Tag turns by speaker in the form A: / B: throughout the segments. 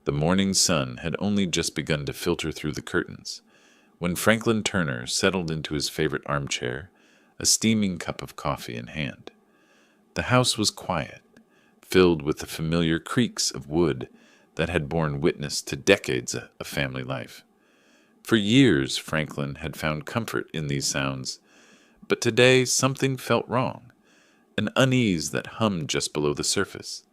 A: The morning sun had only just begun to filter through the curtains when Franklin Turner settled into his favorite armchair, a steaming cup of coffee in hand. The house was quiet, filled with the familiar creaks of wood that had borne witness to decades of family life. For years, Franklin had found comfort in these sounds, but today something felt wrong, an unease that hummed just below the surface.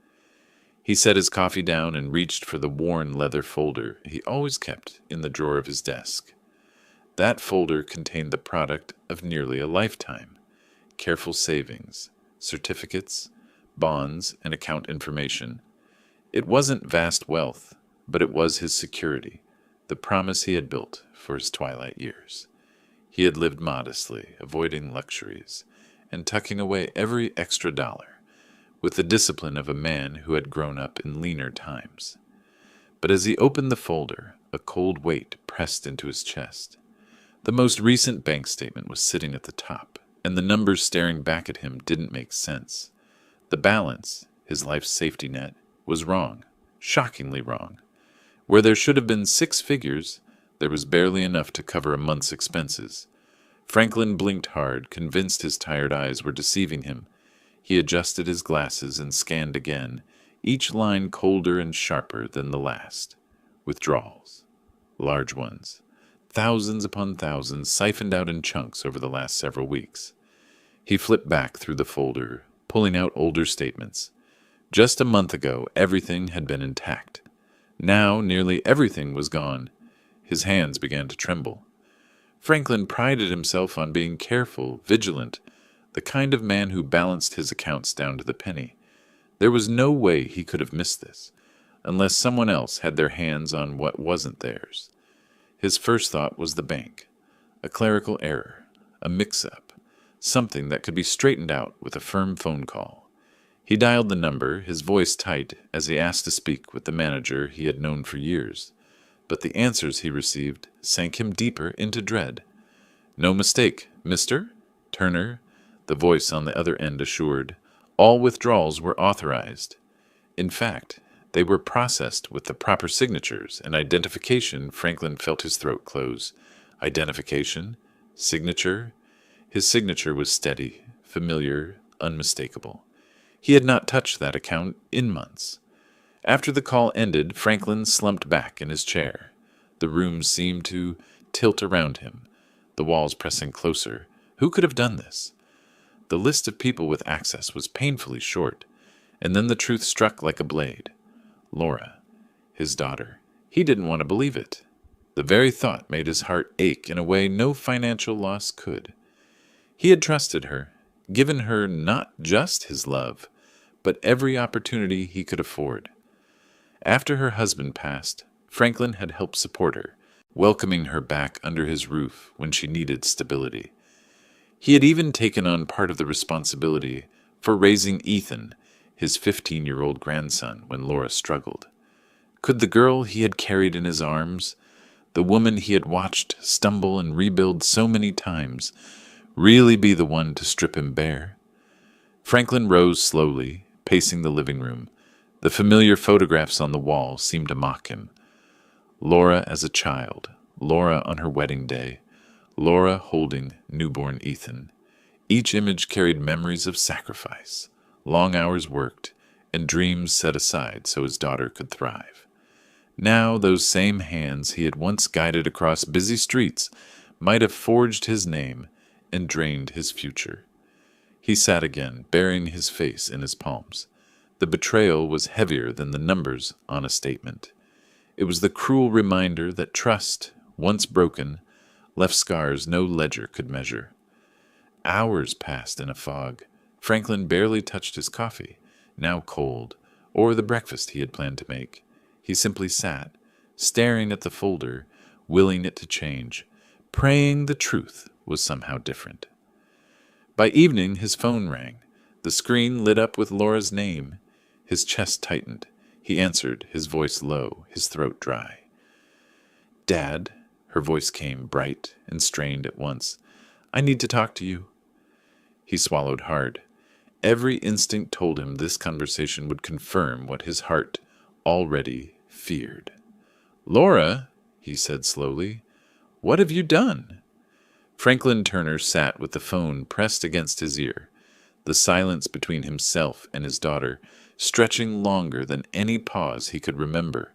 A: He set his coffee down and reached for the worn leather folder he always kept in the drawer of his desk. That folder contained the product of nearly a lifetime: careful savings, certificates, bonds, and account information. It wasn't vast wealth, but it was his security, the promise he had built for his twilight years. He had lived modestly, avoiding luxuries, and tucking away every extra dollar, with the discipline of a man who had grown up in leaner times. But as he opened the folder, a cold weight pressed into his chest. The most recent bank statement was sitting at the top, and the numbers staring back at him didn't make sense. The balance, his life's safety net, was wrong, shockingly wrong. Where there should have been 6 figures, there was barely enough to cover a month's expenses. Franklin blinked hard, convinced his tired eyes were deceiving him. He adjusted his glasses and scanned again, each line colder and sharper than the last. Withdrawals. Large ones. Thousands upon thousands siphoned out in chunks over the last several weeks. He flipped back through the folder, pulling out older statements. Just a month ago, everything had been intact. Now, nearly everything was gone. His hands began to tremble. Franklin prided himself on being careful, vigilant, the kind of man who balanced his accounts down to the penny. There was no way he could have missed this, unless someone else had their hands on what wasn't theirs. His first thought was the bank, a clerical error, a mix-up, something that could be straightened out with a firm phone call. He dialed the number, his voice tight, as he asked to speak with the manager he had known for years. But the answers he received sank him deeper into dread. "No mistake, Mr. Turner," the voice on the other end assured. "All withdrawals were authorized. In fact, they were processed with the proper signatures and identification." Franklin felt his throat close. Identification? Signature? His signature was steady, familiar, unmistakable. He had not touched that account in months. After the call ended, Franklin slumped back in his chair. The room seemed to tilt around him, the walls pressing closer. Who could have done this? The list of people with access was painfully short, and then the truth struck like a blade. Laura, his daughter. He didn't want to believe it. The very thought made his heart ache in a way no financial loss could. He had trusted her, given her not just his love, but every opportunity he could afford. After her husband passed, Franklin had helped support her, welcoming her back under his roof when she needed stability. He had even taken on part of the responsibility for raising Ethan, his 15-year-old grandson, when Laura struggled. Could the girl he had carried in his arms, the woman he had watched stumble and rebuild so many times, really be the one to strip him bare? Franklin rose slowly, pacing the living room. The familiar photographs on the wall seemed to mock him. Laura as a child, Laura on her wedding day, Laura holding newborn Ethan. Each image carried memories of sacrifice, long hours worked, and dreams set aside so his daughter could thrive. Now those same hands he had once guided across busy streets might have forged his name and drained his future. He sat again, burying his face in his palms. The betrayal was heavier than the numbers on a statement. It was the cruel reminder that trust, once broken, left scars no ledger could measure. Hours passed in a fog. Franklin barely touched his coffee, now cold, or the breakfast he had planned to make. He simply sat, staring at the folder, willing it to change, praying the truth was somehow different. By evening, his phone rang. The screen lit up with Laura's name. His chest tightened. He answered, his voice low, his throat dry. "Dad," her voice came, bright and strained at once. "I need to talk to you." He swallowed hard. Every instinct told him this conversation would confirm what his heart already feared. "Laura," he said slowly, "what have you done?" Franklin Turner sat with the phone pressed against his ear, the silence between himself and his daughter stretching longer than any pause he could remember.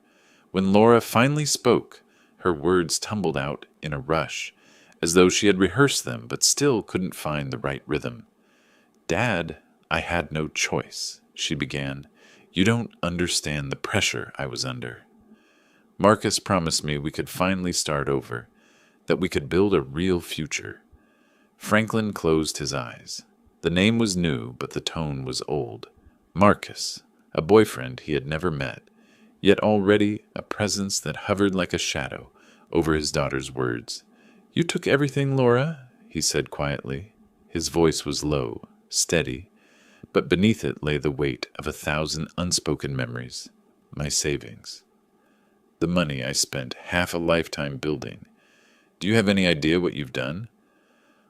A: When Laura finally spoke, her words tumbled out in a rush, as though she had rehearsed them but still couldn't find the right rhythm. "Dad, I had no choice," she began. "You don't understand the pressure I was under. Marcus promised me we could finally start over, that we could build a real future." Franklin closed his eyes. The name was new, but the tone was old. Marcus, a boyfriend he had never met, yet already a presence that hovered like a shadow over his daughter's words. "You took everything, Laura," he said quietly. His voice was low, steady, but beneath it lay the weight of 1,000 unspoken memories. "My savings. The money I spent half a lifetime building. Do you have any idea what you've done?"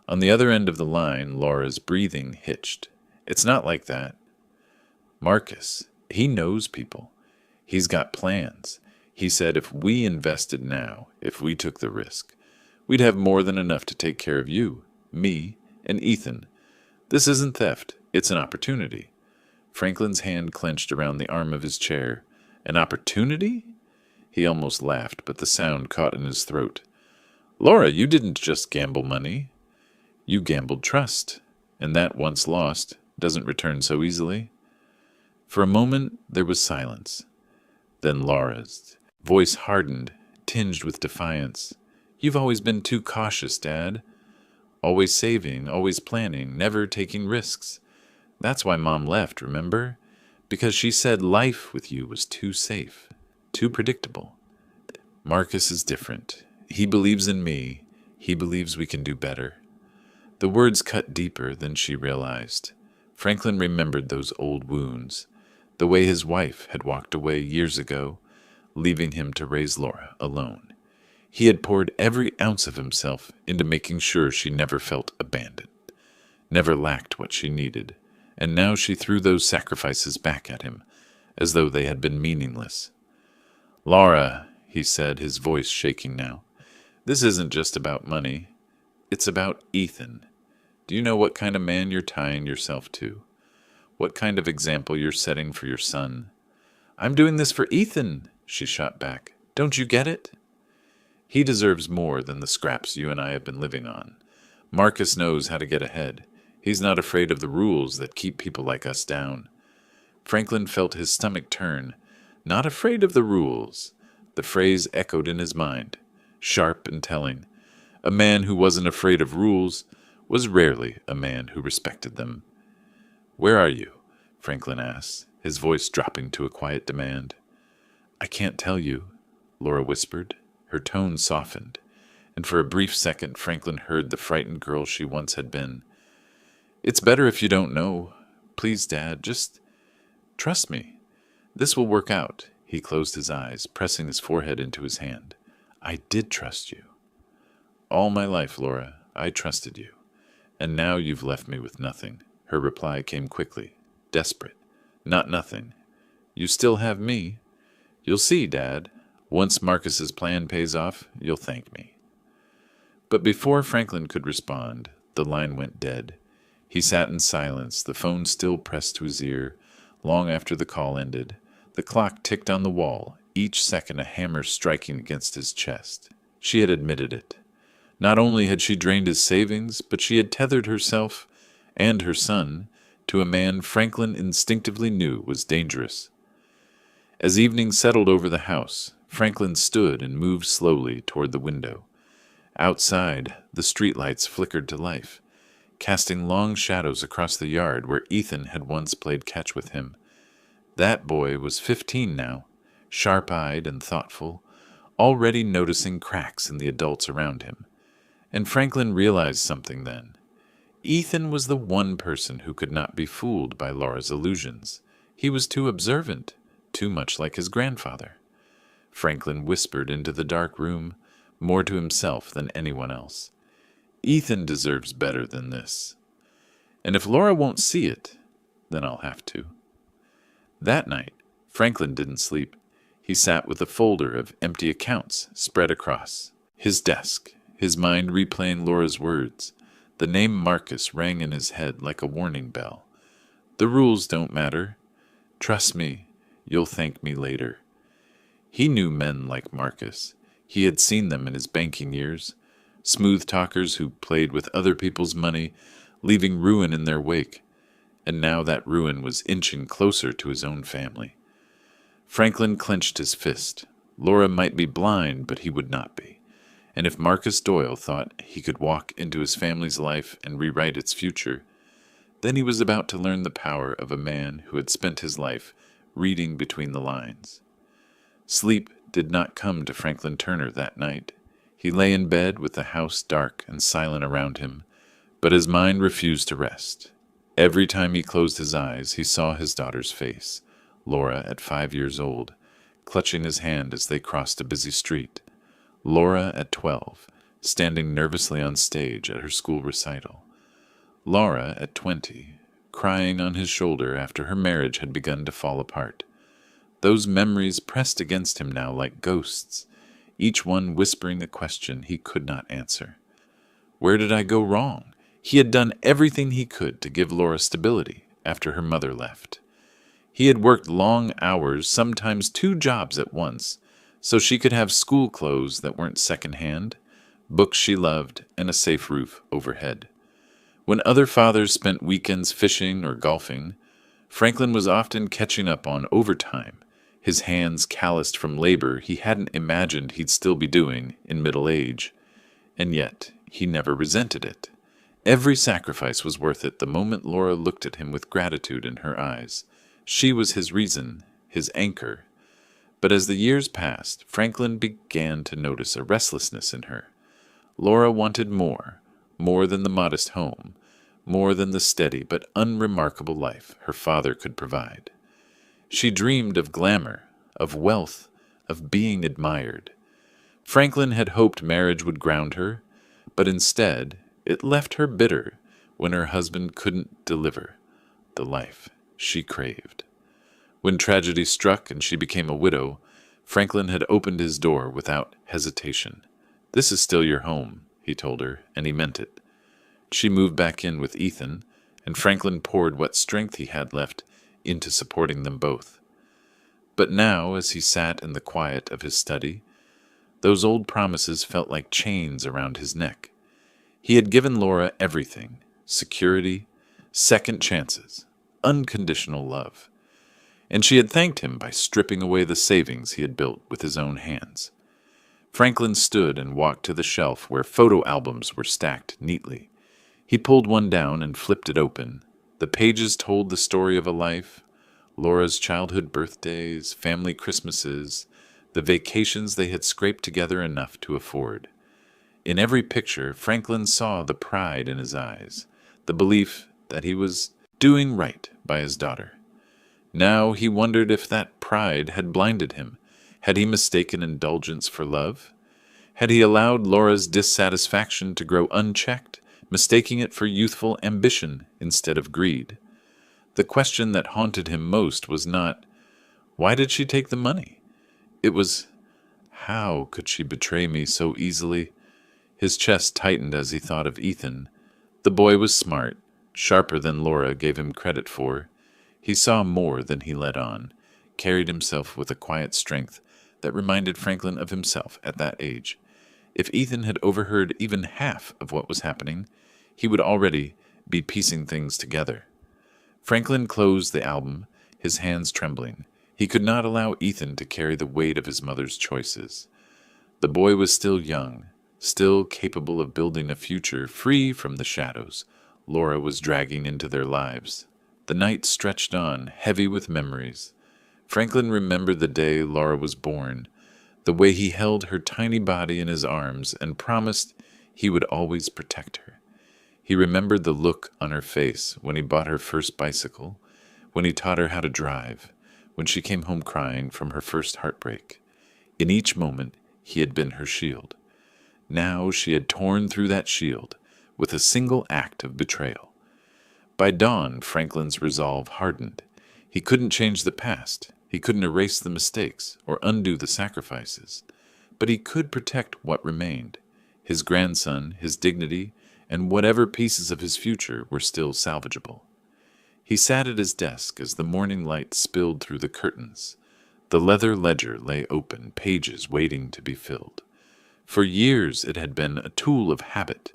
A: On the other end of the line, Laura's breathing hitched. "It's not like that. Marcus, he knows people. He's got plans. He said if we invested now, if we took the risk, we'd have more than enough to take care of you, me, and Ethan. This isn't theft. It's an opportunity." Franklin's hand clenched around the arm of his chair. "An opportunity?" He almost laughed, but the sound caught in his throat. "Laura, you didn't just gamble money. You gambled trust, and that, once lost, doesn't return so easily." For a moment there was silence. Then Laura's voice hardened, tinged with defiance. "You've always been too cautious, Dad. Always saving, always planning, never taking risks. That's why Mom left, remember? Because she said life with you was too safe, too predictable. Marcus is different. He believes in me. He believes we can do better." The words cut deeper than she realized. Franklin remembered those old wounds, the way his wife had walked away years ago, leaving him to raise Laura alone. He had poured every ounce of himself into making sure she never felt abandoned, never lacked what she needed, and now she threw those sacrifices back at him, as though they had been meaningless. "Laura," he said, his voice shaking now, "this isn't just about money. It's about Ethan. Do you know what kind of man you're tying yourself to? What kind of example you're setting for your son?" "I'm doing this for Ethan," she shot back. "Don't you get it?" "He deserves more than the scraps you and I have been living on. Marcus knows how to get ahead. He's not afraid of the rules that keep people like us down." Franklin felt his stomach turn. Not afraid of the rules. The phrase echoed in his mind, sharp and telling. A man who wasn't afraid of rules was rarely a man who respected them. "Where are you?" Franklin asked, his voice dropping to a quiet demand. "I can't tell you," Laura whispered. Her tone softened, and for a brief second Franklin heard the frightened girl she once had been. "It's better if you don't know. Please, Dad, just trust me. This will work out." He closed his eyes, pressing his forehead into his hand. "I did trust you. All my life, Laura, I trusted you. And now you've left me with nothing." Her reply came quickly, desperate. "Not nothing. You still have me. You'll see, Dad. Once Marcus's plan pays off, you'll thank me." But before Franklin could respond, the line went dead. He sat in silence, the phone still pressed to his ear, long after the call ended. The clock ticked on the wall, each second a hammer striking against his chest. She had admitted it. Not only had she drained his savings, but she had tethered herself and her son to a man Franklin instinctively knew was dangerous. As evening settled over the house, Franklin stood and moved slowly toward the window. Outside, the streetlights flickered to life, casting long shadows across the yard where Ethan had once played catch with him. That boy was 15 now, sharp-eyed and thoughtful, already noticing cracks in the adults around him. And Franklin realized something then. Ethan was the one person who could not be fooled by Laura's illusions. He was too observant, too much like his grandfather. Franklin whispered into the dark room, more to himself than anyone else. "Ethan deserves better than this. And if Laura won't see it, then I'll have to." That night, Franklin didn't sleep. He sat with a folder of empty accounts spread across his desk, his mind replaying Laura's words. The name Marcus rang in his head like a warning bell. The rules don't matter. Trust me, you'll thank me later. He knew men like Marcus. He had seen them in his banking years. Smooth talkers who played with other people's money, leaving ruin in their wake. And now that ruin was inching closer to his own family. Franklin clenched his fist. Laura might be blind, but he would not be. And if Marcus Doyle thought he could walk into his family's life and rewrite its future, then he was about to learn the power of a man who had spent his life reading between the lines. Sleep did not come to Franklin Turner that night. He lay in bed with the house dark and silent around him, but his mind refused to rest. Every time he closed his eyes, he saw his daughter's face, Laura at 5 years old, clutching his hand as they crossed a busy street. Laura at 12, standing nervously on stage at her school recital. Laura at 20, crying on his shoulder after her marriage had begun to fall apart. Those memories pressed against him now like ghosts, each one whispering a question he could not answer. Where did I go wrong? He had done everything he could to give Laura stability after her mother left. He had worked long hours, sometimes 2 jobs at once, so she could have school clothes that weren't secondhand, books she loved, and a safe roof overhead. When other fathers spent weekends fishing or golfing, Franklin was often catching up on overtime, his hands calloused from labor he hadn't imagined he'd still be doing in middle age. And yet, he never resented it. Every sacrifice was worth it the moment Laura looked at him with gratitude in her eyes. She was his reason, his anchor. But as the years passed, Franklin began to notice a restlessness in her. Laura wanted more than the modest home, more than the steady but unremarkable life her father could provide. She dreamed of glamour, of wealth, of being admired. Franklin had hoped marriage would ground her, but instead it left her bitter when her husband couldn't deliver the life she craved. When tragedy struck and she became a widow, Franklin had opened his door without hesitation. "This is still your home," he told her, and he meant it. She moved back in with Ethan, and Franklin poured what strength he had left into supporting them both. But now, as he sat in the quiet of his study, those old promises felt like chains around his neck. He had given Laura everything: security, second chances, unconditional love. And she had thanked him by stripping away the savings he had built with his own hands. Franklin stood and walked to the shelf where photo albums were stacked neatly. He pulled one down and flipped it open. The pages told the story of a life: Laura's childhood birthdays, family Christmases, the vacations they had scraped together enough to afford. In every picture, Franklin saw the pride in his eyes, the belief that he was doing right by his daughter. Now he wondered if that pride had blinded him. Had he mistaken indulgence for love? Had he allowed Laura's dissatisfaction to grow unchecked, mistaking it for youthful ambition instead of greed? The question that haunted him most was not, why did she take the money? It was, how could she betray me so easily? His chest tightened as he thought of Ethan. The boy was smart, sharper than Laura gave him credit for. He saw more than he let on, carried himself with a quiet strength that reminded Franklin of himself at that age. If Ethan had overheard even half of what was happening, he would already be piecing things together. Franklin closed the album, his hands trembling. He could not allow Ethan to carry the weight of his mother's choices. The boy was still young, still capable of building a future free from the shadows Laura was dragging into their lives. The night stretched on, heavy with memories. Franklin remembered the day Laura was born, the way he held her tiny body in his arms and promised he would always protect her. He remembered the look on her face when he bought her first bicycle, when he taught her how to drive, when she came home crying from her first heartbreak. In each moment, he had been her shield. Now she had torn through that shield with a single act of betrayal. By dawn, Franklin's resolve hardened. He couldn't change the past. He couldn't erase the mistakes or undo the sacrifices, but he could protect what remained. His grandson, his dignity, and whatever pieces of his future were still salvageable. He sat at his desk as the morning light spilled through the curtains. The leather ledger lay open, pages waiting to be filled. For years it had been a tool of habit,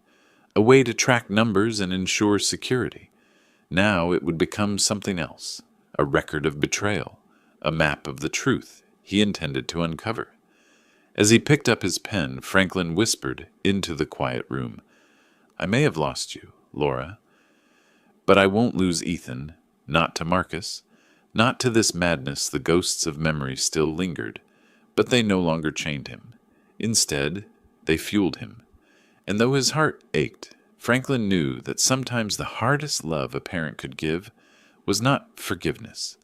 A: a way to track numbers and ensure security. Now it would become something else, a record of betrayal, a map of the truth he intended to uncover. As he picked up his pen, Franklin whispered into the quiet room, "I may have lost you, Laura, but I won't lose Ethan, not to Marcus, not to this madness. The ghosts of memory still lingered, but they no longer chained him. Instead, they fueled him. And though his heart ached, Franklin knew that sometimes the hardest love a parent could give was not forgiveness,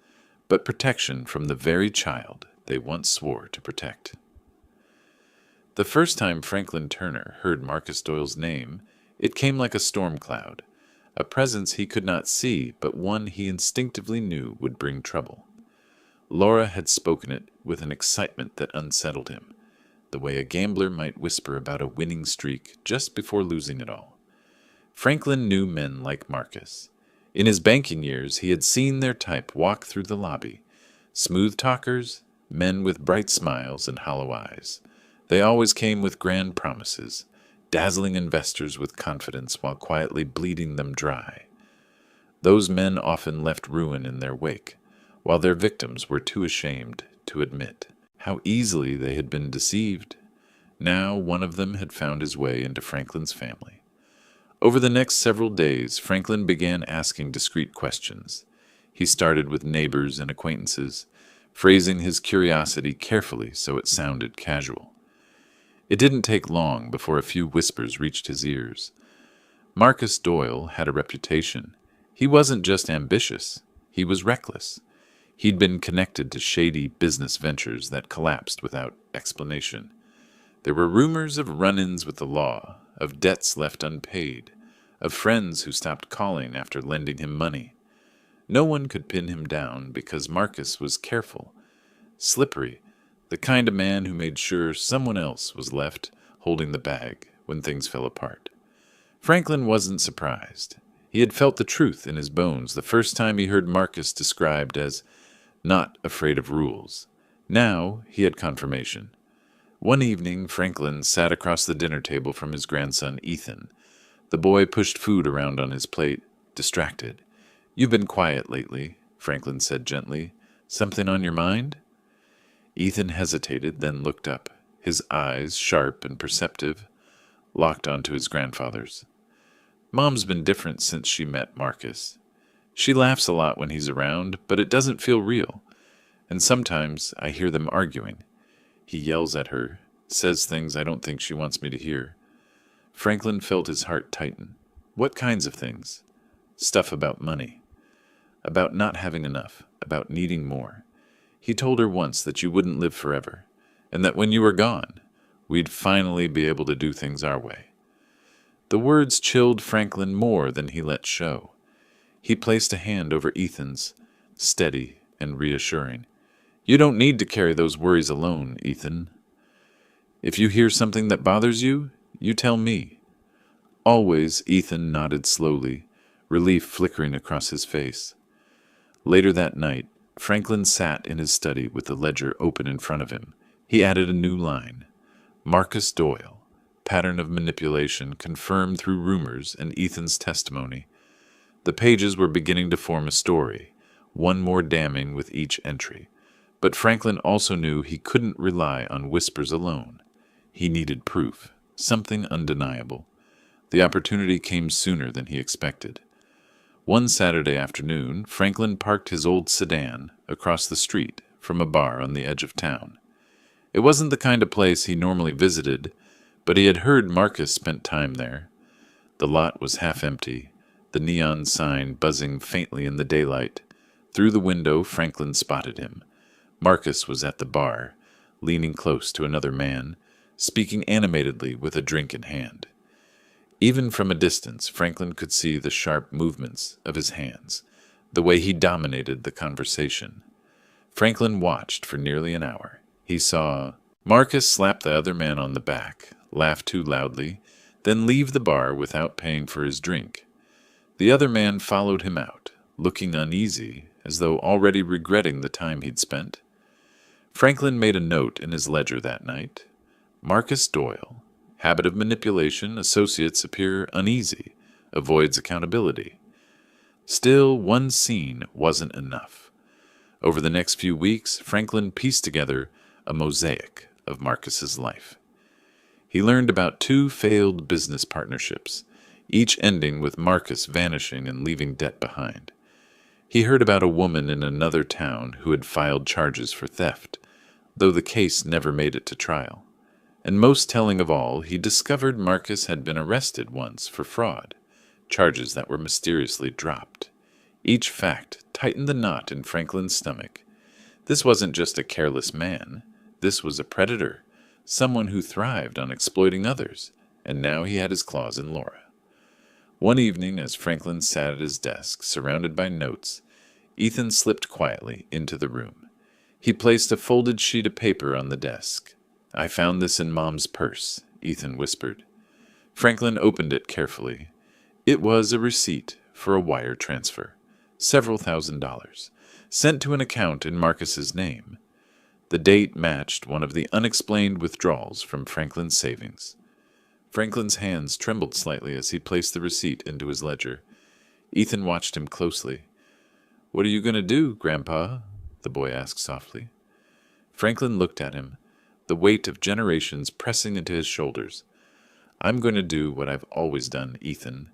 A: but protection from the very child they once swore to protect." The first time Franklin Turner heard Marcus Doyle's name, it came like a storm cloud, a presence he could not see, but one he instinctively knew would bring trouble. Laura had spoken it with an excitement that unsettled him, the way a gambler might whisper about a winning streak just before losing it all. Franklin knew men like Marcus. In his banking years, he had seen their type walk through the lobby, smooth talkers, men with bright smiles and hollow eyes. They always came with grand promises, dazzling investors with confidence while quietly bleeding them dry. Those men often left ruin in their wake, while their victims were too ashamed to admit how easily they had been deceived. Now one of them had found his way into Franklin's family. Over the next several days, Franklin began asking discreet questions. He started with neighbors and acquaintances, phrasing his curiosity carefully so it sounded casual. It didn't take long before a few whispers reached his ears. Marcus Doyle had a reputation. He wasn't just ambitious, he was reckless. He'd been connected to shady business ventures that collapsed without explanation. There were rumors of run-ins with the law, of debts left unpaid, of friends who stopped calling after lending him money. No one could pin him down because Marcus was careful, slippery, the kind of man who made sure someone else was left holding the bag when things fell apart. Franklin wasn't surprised. He had felt the truth in his bones the first time he heard Marcus described as not afraid of rules. Now he had confirmation. One evening, Franklin sat across the dinner table from his grandson, Ethan. The boy pushed food around on his plate, distracted. "You've been quiet lately," Franklin said gently. "Something on your mind?" Ethan hesitated, then looked up, his eyes, sharp and perceptive, locked onto his grandfather's. "Mom's been different since she met Marcus. She laughs a lot when he's around, but it doesn't feel real. And sometimes I hear them arguing. He yells at her, says things I don't think she wants me to hear." Franklin felt his heart tighten. "What kinds of things?" "Stuff about money. About not having enough, about needing more. He told her once that you wouldn't live forever, and that when you were gone, we'd finally be able to do things our way." The words chilled Franklin more than he let show. He placed a hand over Ethan's, steady and reassuring. "You don't need to carry those worries alone, Ethan. If you hear something that bothers you, you tell me." Always, Ethan nodded slowly, relief flickering across his face. Later that night, Franklin sat in his study with the ledger open in front of him. He added a new line. Marcus Doyle, pattern of manipulation confirmed through rumors and Ethan's testimony. The pages were beginning to form a story, one more damning with each entry. But Franklin also knew he couldn't rely on whispers alone. He needed proof, something undeniable. The opportunity came sooner than he expected. One Saturday afternoon, Franklin parked his old sedan across the street from a bar on the edge of town. It wasn't the kind of place he normally visited, but he had heard Marcus spent time there. The lot was half empty, the neon sign buzzing faintly in the daylight. Through the window, Franklin spotted him. Marcus was at the bar, leaning close to another man, speaking animatedly with a drink in hand. Even from a distance, Franklin could see the sharp movements of his hands, the way he dominated the conversation. Franklin watched for nearly an hour. He saw Marcus slap the other man on the back, laugh too loudly, then leave the bar without paying for his drink. The other man followed him out, looking uneasy, as though already regretting the time he'd spent. Franklin made a note in his ledger that night. Marcus Doyle, habit of manipulation, associates appear uneasy, avoids accountability. Still, one scene wasn't enough. Over the next few weeks, Franklin pieced together a mosaic of Marcus's life. He learned about 2 failed business partnerships, each ending with Marcus vanishing and leaving debt behind. He heard about a woman in another town who had filed charges for theft, though the case never made it to trial. And most telling of all, he discovered Marcus had been arrested once for fraud, charges that were mysteriously dropped. Each fact tightened the knot in Franklin's stomach. This wasn't just a careless man. This was a predator, someone who thrived on exploiting others, and now he had his claws in Laura. One evening, as Franklin sat at his desk, surrounded by notes, Ethan slipped quietly into the room. He placed a folded sheet of paper on the desk. "I found this in Mom's purse," Ethan whispered. Franklin opened it carefully. It was a receipt for a wire transfer, several $1,000s, sent to an account in Marcus's name. The date matched one of the unexplained withdrawals from Franklin's savings. Franklin's hands trembled slightly as he placed the receipt into his ledger. Ethan watched him closely. "What are you going to do, Grandpa?" the boy asked softly. Franklin looked at him, the weight of generations pressing into his shoulders. "I'm going to do what I've always done, Ethan.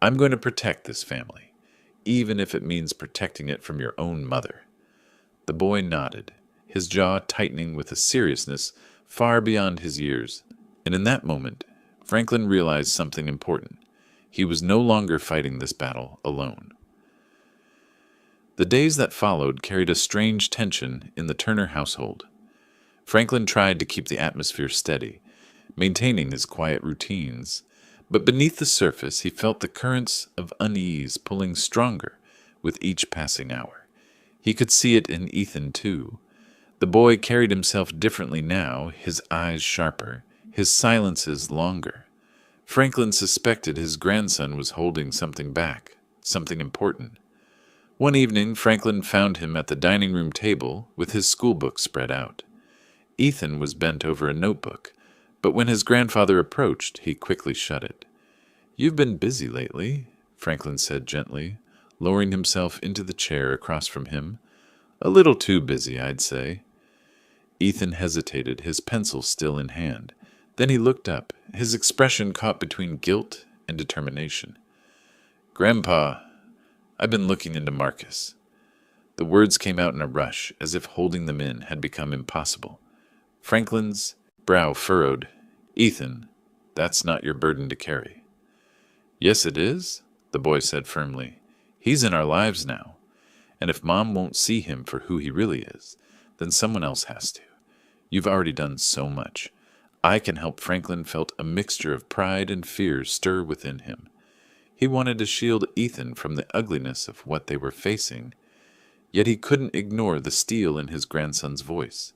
A: I'm going to protect this family, even if it means protecting it from your own mother." The boy nodded, his jaw tightening with a seriousness far beyond his years. And in that moment, Franklin realized something important. He was no longer fighting this battle alone. The days that followed carried a strange tension in the Turner household. Franklin tried to keep the atmosphere steady, maintaining his quiet routines, but beneath the surface he felt the currents of unease pulling stronger with each passing hour. He could see it in Ethan, too. The boy carried himself differently now, his eyes sharper, his silences longer. Franklin suspected his grandson was holding something back, something important. One evening, Franklin found him at the dining room table with his schoolbook spread out. Ethan was bent over a notebook, but when his grandfather approached, he quickly shut it. "You've been busy lately," Franklin said gently, lowering himself into the chair across from him. "A little too busy, I'd say." Ethan hesitated, his pencil still in hand. Then he looked up, his expression caught between guilt and determination. "Grandpa, I've been looking into Marcus." The words came out in a rush, as if holding them in had become impossible. Franklin's brow furrowed. "Ethan, that's not your burden to carry." "Yes, it is," the boy said firmly. "He's in our lives now, and if Mom won't see him for who he really is, then someone else has to. You've already done so much. I can help." Franklin felt a mixture of pride and fear stir within him. He wanted to shield Ethan from the ugliness of what they were facing, yet he couldn't ignore the steel in his grandson's voice.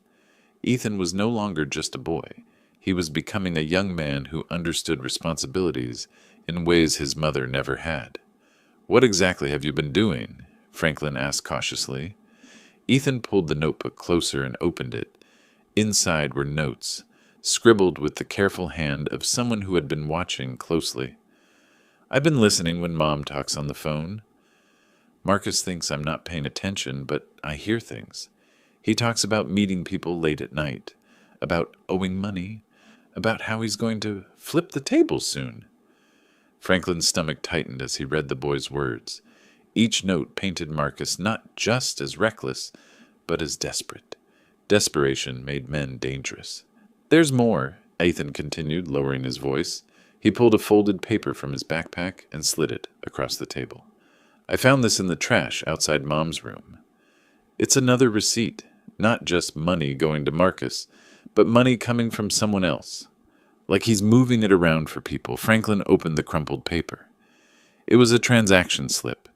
A: Ethan was no longer just a boy. He was becoming a young man who understood responsibilities in ways his mother never had. "What exactly have you been doing?" Franklin asked cautiously. Ethan pulled the notebook closer and opened it. Inside were notes, scribbled with the careful hand of someone who had been watching closely. "I've been listening when Mom talks on the phone. Marcus thinks I'm not paying attention, but I hear things. He talks about meeting people late at night, about owing money, about how he's going to flip the table soon." Franklin's stomach tightened as he read the boy's words. Each note painted Marcus not just as reckless, but as desperate. Desperation made men dangerous. "There's more," Ethan continued, lowering his voice. He pulled a folded paper from his backpack and slid it across the table. "I found this in the trash outside Mom's room. It's another receipt, not just money going to Marcus, but money coming from someone else. Like he's moving it around for people." Franklin opened the crumpled paper. It was a transaction slip,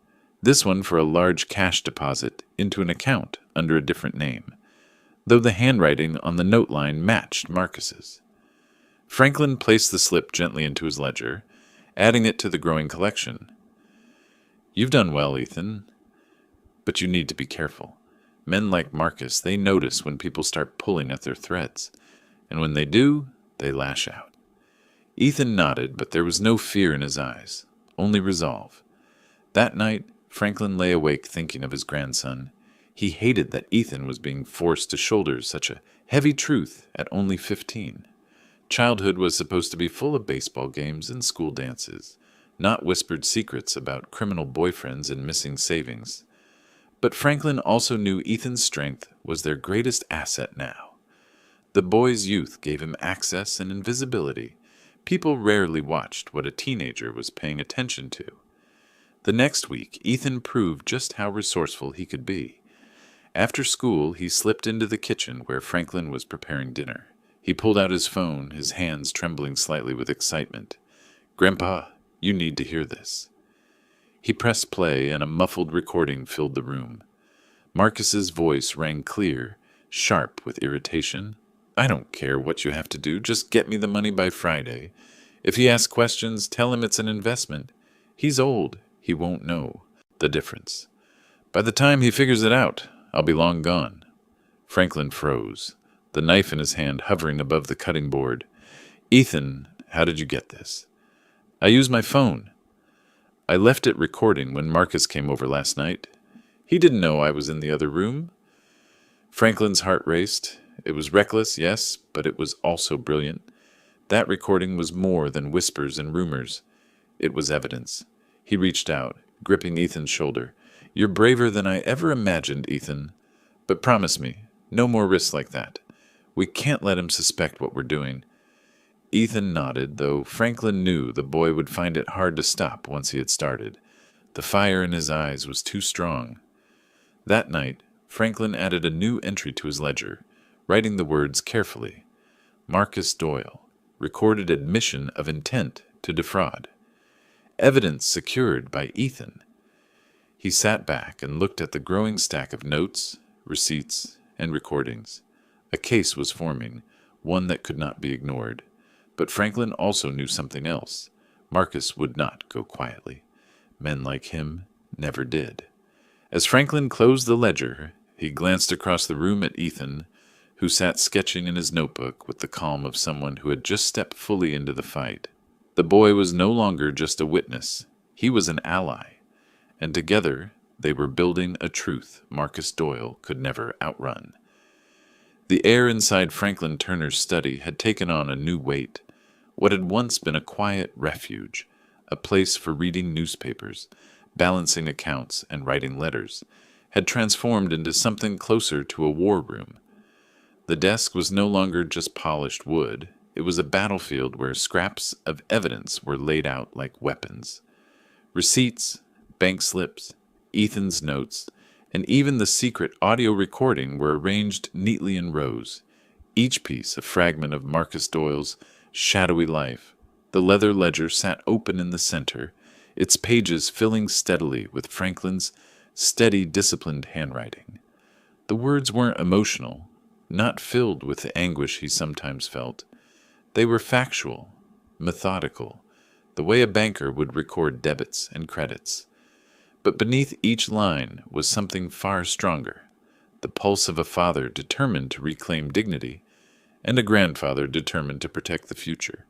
A: this one for a large cash deposit into an account under a different name, though the handwriting on the note line matched Marcus's. Franklin placed the slip gently into his ledger, adding it to the growing collection. "You've done well, Ethan, but you need to be careful. Men like Marcus, they notice when people start pulling at their threads, and when they do, they lash out." Ethan nodded, but there was no fear in his eyes, only resolve. That night, Franklin lay awake thinking of his grandson. He hated that Ethan was being forced to shoulder such a heavy truth at only 15. Childhood was supposed to be full of baseball games and school dances, not whispered secrets about criminal boyfriends and missing savings. But Franklin also knew Ethan's strength was their greatest asset now. The boy's youth gave him access and invisibility. People rarely watched what a teenager was paying attention to. The next week, Ethan proved just how resourceful he could be. After school, he slipped into the kitchen where Franklin was preparing dinner. He pulled out his phone, his hands trembling slightly with excitement. "Grandpa, you need to hear this." He pressed play, and a muffled recording filled the room. Marcus's voice rang clear, sharp with irritation. "I don't care what you have to do, just get me the money by Friday. If he asks questions, tell him it's an investment. He's old, he won't know the difference. By the time he figures it out, I'll be long gone." Franklin froze, the knife in his hand hovering above the cutting board. "Ethan, how did you get this?" "I used my phone. I left it recording when Marcus came over last night. He didn't know I was in the other room." Franklin's heart raced. It was reckless, yes, but it was also brilliant. That recording was more than whispers and rumors. It was evidence. He reached out, gripping Ethan's shoulder. "You're braver than I ever imagined, Ethan. But promise me, no more risks like that. We can't let him suspect what we're doing." Ethan nodded, though Franklin knew the boy would find it hard to stop once he had started. The fire in his eyes was too strong. That night, Franklin added a new entry to his ledger, writing the words carefully. Marcus Doyle, recorded admission of intent to defraud. Evidence secured by Ethan. He sat back and looked at the growing stack of notes, receipts, and recordings. A case was forming, one that could not be ignored. But Franklin also knew something else. Marcus would not go quietly. Men like him never did. As Franklin closed the ledger, he glanced across the room at Ethan, who sat sketching in his notebook with the calm of someone who had just stepped fully into the fight. The boy was no longer just a witness. He was an ally. And together, they were building a truth Marcus Doyle could never outrun. The air inside Franklin Turner's study had taken on a new weight. What had once been a quiet refuge, a place for reading newspapers, balancing accounts, and writing letters, had transformed into something closer to a war room. The desk was no longer just polished wood. It was a battlefield where scraps of evidence were laid out like weapons. Receipts, bank slips, Ethan's notes, and even the secret audio recording were arranged neatly in rows, each piece a fragment of Marcus Doyle's shadowy life. The leather ledger sat open in the center, its pages filling steadily with Franklin's steady, disciplined handwriting. The words weren't emotional, not filled with the anguish he sometimes felt. They were factual, methodical, the way a banker would record debits and credits. But beneath each line was something far stronger, the pulse of a father determined to reclaim dignity, and a grandfather determined to protect the future.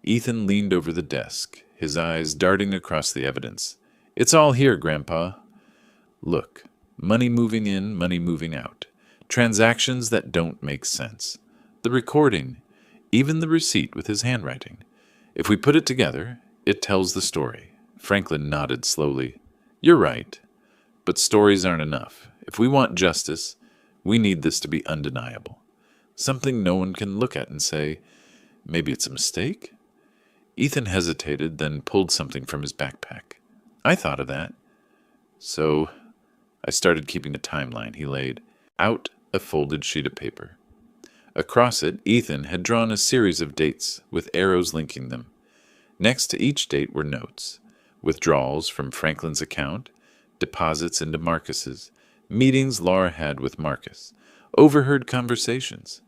A: Ethan leaned over the desk, his eyes darting across the evidence. "It's all here, Grandpa. Look, money moving in, money moving out. Transactions that don't make sense. The recording, even the receipt with his handwriting. If we put it together, it tells the story." Franklin nodded slowly. "You're right. But stories aren't enough. If we want justice, we need this to be undeniable. Something no one can look at and say, maybe it's a mistake?" Ethan hesitated, then pulled something from his backpack. "I thought of that. So I started keeping a timeline," he laid out a folded sheet of paper. Across it, Ethan had drawn a series of dates with arrows linking them. Next to each date were notes. Withdrawals from Franklin's account, deposits into Marcus's, Meetings Laura had with Marcus. Overheard conversations.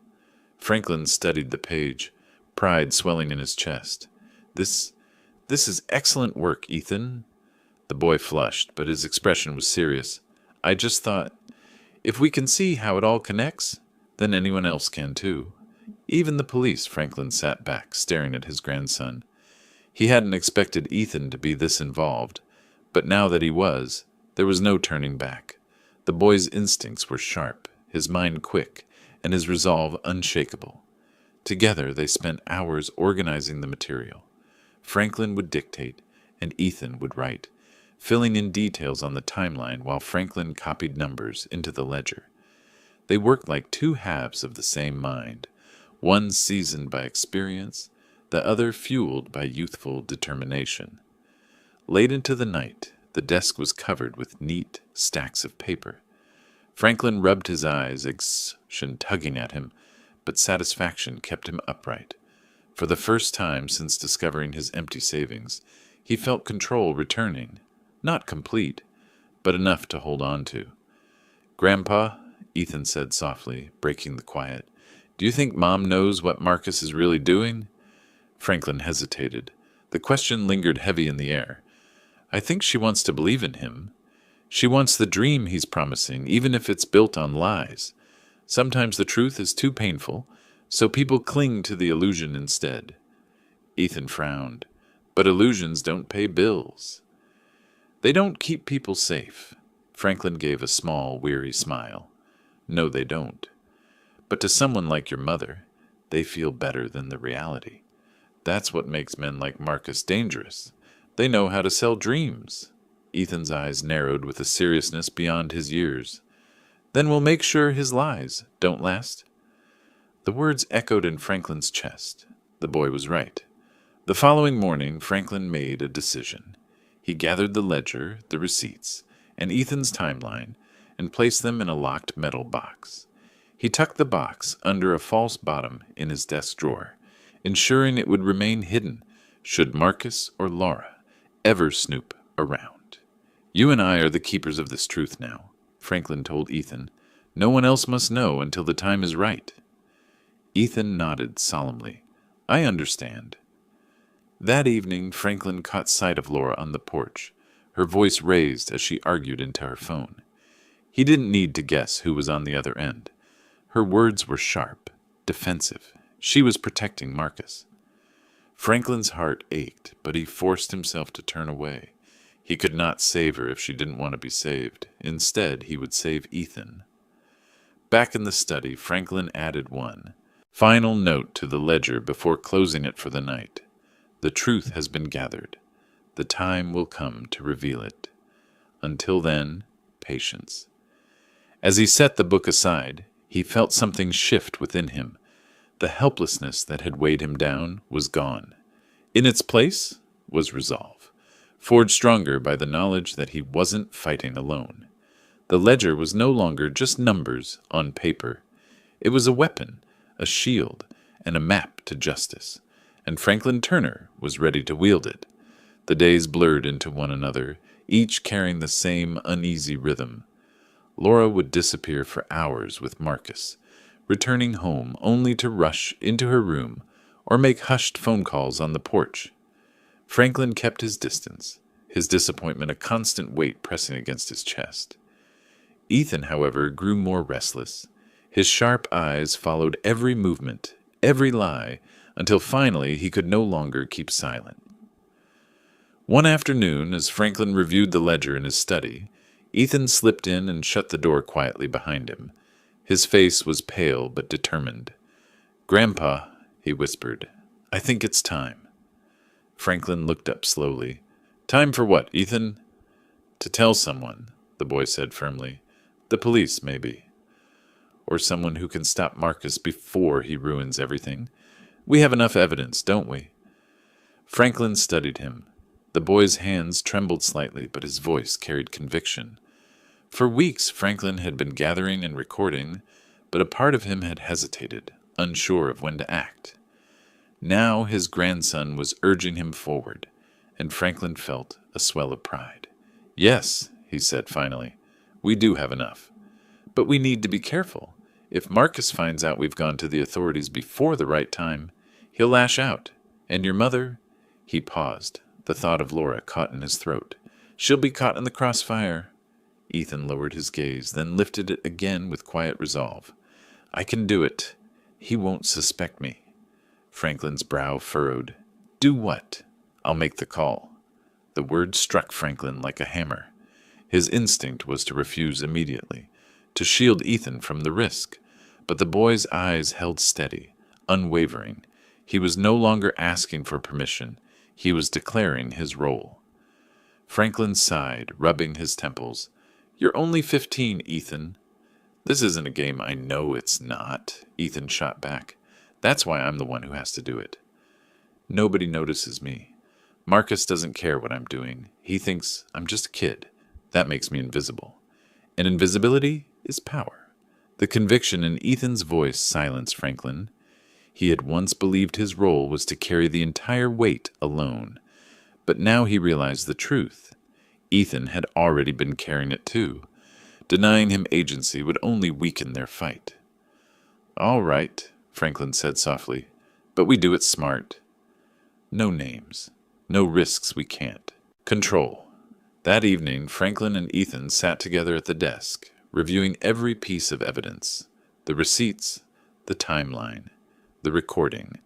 A: Franklin studied the page, pride swelling in his chest. This is excellent work, Ethan. The boy flushed, but his expression was serious. I just thought, if we can see how it all connects, then anyone else can too. Even the police. Franklin sat back, staring at his grandson. He hadn't expected Ethan to be this involved, but now that he was, there was no turning back. The boy's instincts were sharp, his mind quick, and his resolve unshakable. Together they spent hours organizing the material. Franklin would dictate, and Ethan would write, filling in details on the timeline while Franklin copied numbers into the ledger. They worked like two halves of the same mind, one seasoned by experience, the other fueled by youthful determination. Late into the night, the desk was covered with neat stacks of paper. Franklin rubbed his eyes, exhaustion tugging at him, but satisfaction kept him upright. For the first time since discovering his empty savings, he felt control returning. Not complete, but enough to hold on to. Grandpa, Ethan said softly, breaking the quiet, do you think Mom knows what Marcus is really doing? Franklin hesitated. The question lingered heavy in the air. I think she wants to believe in him. She wants the dream he's promising, even if it's built on lies. Sometimes the truth is too painful, so people cling to the illusion instead. Ethan frowned. But illusions don't pay bills. They don't keep people safe. Franklin gave a small, weary smile. No, they don't. But to someone like your mother, they feel better than the reality. That's what makes men like Marcus dangerous. They know how to sell dreams. Ethan's eyes narrowed with a seriousness beyond his years. Then we'll make sure his lies don't last. The words echoed in Franklin's chest. The boy was right. The following morning, Franklin made a decision. He gathered the ledger, the receipts, and Ethan's timeline, and placed them in a locked metal box. He tucked the box under a false bottom in his desk drawer, ensuring it would remain hidden should Marcus or Laura ever snoop around. You and I are the keepers of this truth now, Franklin told Ethan. No one else must know until the time is right. Ethan nodded solemnly. I understand. That evening, Franklin caught sight of Laura on the porch, her voice raised as she argued into her phone. He didn't need to guess who was on the other end. Her words were sharp, defensive. She was protecting Marcus. Franklin's heart ached, but he forced himself to turn away. He could not save her if she didn't want to be saved. Instead, he would save Ethan. Back in the study, Franklin added one final note to the ledger before closing it for the night. The truth has been gathered. The time will come to reveal it. Until then, patience. As he set the book aside, he felt something shift within him. The helplessness that had weighed him down was gone. In its place was resolve, forged stronger by the knowledge that he wasn't fighting alone. The ledger was no longer just numbers on paper. It was a weapon, a shield, and a map to justice. And Franklin Turner was ready to wield it. The days blurred into one another, each carrying the same uneasy rhythm. Laura would disappear for hours with Marcus, returning home only to rush into her room or make hushed phone calls on the porch. Franklin kept his distance, his disappointment a constant weight pressing against his chest. Ethan, however, grew more restless. His sharp eyes followed every movement, every lie, until finally he could no longer keep silent. One afternoon, as Franklin reviewed the ledger in his study, Ethan slipped in and shut the door quietly behind him. His face was pale but determined. "Grandpa," he whispered, "I think it's time." Franklin looked up slowly. "Time for what, Ethan?" "To tell someone," the boy said firmly. "The police, maybe. Or someone who can stop Marcus before he ruins everything. We have enough evidence, don't we?" Franklin studied him. The boy's hands trembled slightly, but his voice carried conviction. For weeks, Franklin had been gathering and recording, but a part of him had hesitated, unsure of when to act. Now his grandson was urging him forward, and Franklin felt a swell of pride. "Yes," he said finally, We do have enough. But we need to be careful. If Marcus finds out we've gone to the authorities before the right time, he'll lash out. And your mother—" He paused. The thought of Laura caught in his throat. "She'll be caught in the crossfire." Ethan lowered his gaze, then lifted it again with quiet resolve. "I can do it. He won't suspect me." Franklin's brow furrowed. "Do what?" "I'll make the call." The word struck Franklin like a hammer. His instinct was to refuse immediately, to shield Ethan from the risk, but the boy's eyes held steady, unwavering. He was no longer asking for permission. He was declaring his role. Franklin sighed, rubbing his temples. "You're only 15, Ethan." "This isn't a game." "I know it's not," Ethan shot back. "That's why I'm the one who has to do it." "Nobody notices me. Marcus doesn't care what I'm doing. He thinks I'm just a kid. That makes me invisible. And invisibility is power." The conviction in Ethan's voice silenced Franklin. He had once believed his role was to carry the entire weight alone. But now he realized the truth. Ethan had already been carrying it too. Denying him agency would only weaken their fight. "All right," Franklin said softly, "but we do it smart. No names. No risks we can't. Control." That evening, Franklin and Ethan sat together at the desk, reviewing every piece of evidence. The receipts, the timeline, the recording,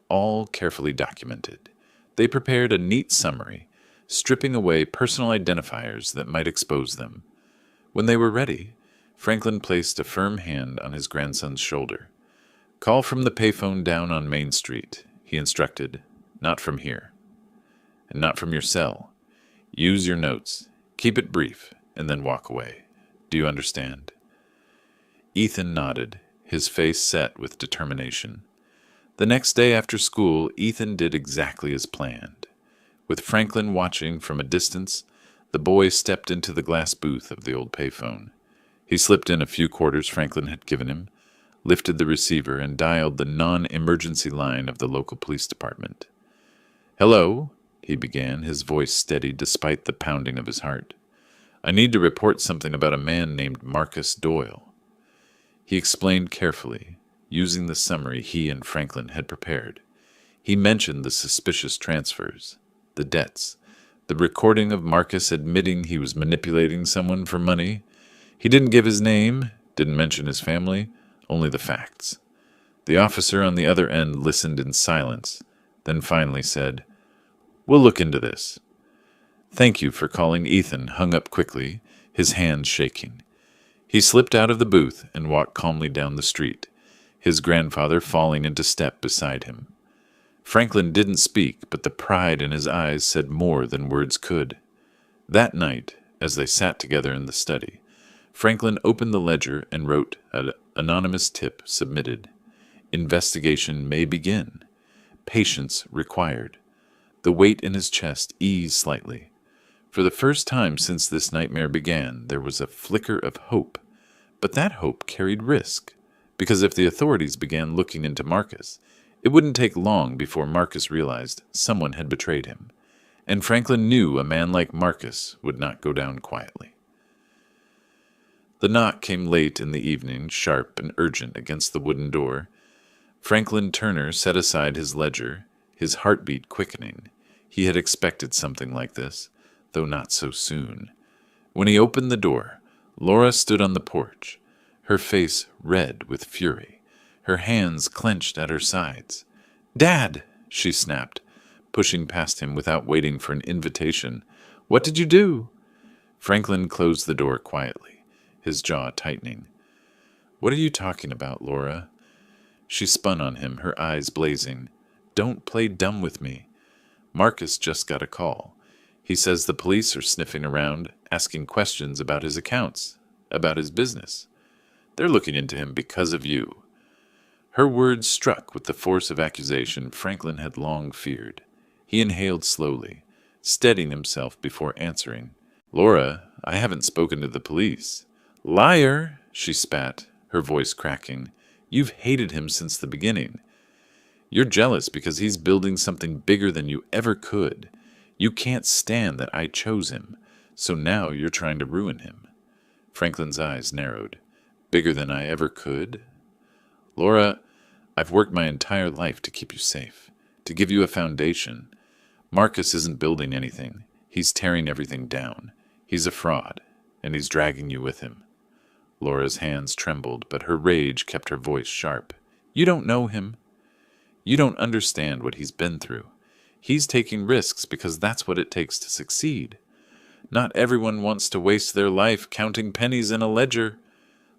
A: all carefully documented. They prepared a neat summary, stripping away personal identifiers that might expose them. When they were ready, Franklin placed a firm hand on his grandson's shoulder. "Call from the payphone down on Main Street," he instructed. "Not from here. And not from your cell. Use your notes. Keep it brief, and then walk away. Do you understand?" Ethan nodded, his face set with determination. The next day after school, Ethan did exactly as planned. With Franklin watching from a distance, the boy stepped into the glass booth of the old payphone. He slipped in a few quarters Franklin had given him, lifted the receiver, and dialed the non-emergency line of the local police department. "Hello," he began, his voice steady despite the pounding of his heart. "I need to report something about a man named Marcus Doyle." He explained carefully, using the summary he and Franklin had prepared. He mentioned the suspicious transfers, the debts, the recording of Marcus admitting he was manipulating someone for money. He didn't give his name, didn't mention his family, only the facts. The officer on the other end listened in silence, then finally said, "We'll look into this." "Thank you for calling." Ethan hung up quickly, his hands shaking. He slipped out of the booth and walked calmly down the street, his grandfather falling into step beside him. Franklin didn't speak, but the pride in his eyes said more than words could. That night, as they sat together in the study, Franklin opened the ledger and wrote an anonymous tip submitted. "Investigation may begin. Patience required." The weight in his chest eased slightly. For the first time since this nightmare began, there was a flicker of hope. But that hope carried risk, because if the authorities began looking into Marcus, it wouldn't take long before Marcus realized someone had betrayed him. And Franklin knew a man like Marcus would not go down quietly. The knock came late in the evening, sharp and urgent against the wooden door. Franklin Turner set aside his ledger, his heartbeat quickening. He had expected something like this, though not so soon. When he opened the door, Laura stood on the porch, her face red with fury, her hands clenched at her sides. "Dad!" she snapped, pushing past him without waiting for an invitation. "What did you do?" Franklin closed the door quietly, his jaw tightening. "What are you talking about, Laura?" She spun on him, her eyes blazing. "Don't play dumb with me. Marcus just got a call. He says the police are sniffing around, asking questions about his accounts, about his business. They're looking into him because of you." Her words struck with the force of accusation Franklin had long feared. He inhaled slowly, steadying himself before answering. "Laura, I haven't spoken to the police." "Liar!" she spat, her voice cracking. "You've hated him since the beginning. You're jealous because he's building something bigger than you ever could. You can't stand that I chose him, so now you're trying to ruin him." Franklin's eyes narrowed. Bigger than I ever could? Laura, I've worked my entire life to keep you safe, to give you a foundation. Marcus isn't building anything. He's tearing everything down. He's a fraud, and he's dragging you with him. Laura's hands trembled, but her rage kept her voice sharp. You don't know him. You don't understand what he's been through. He's taking risks because that's what it takes to succeed. Not everyone wants to waste their life counting pennies in a ledger.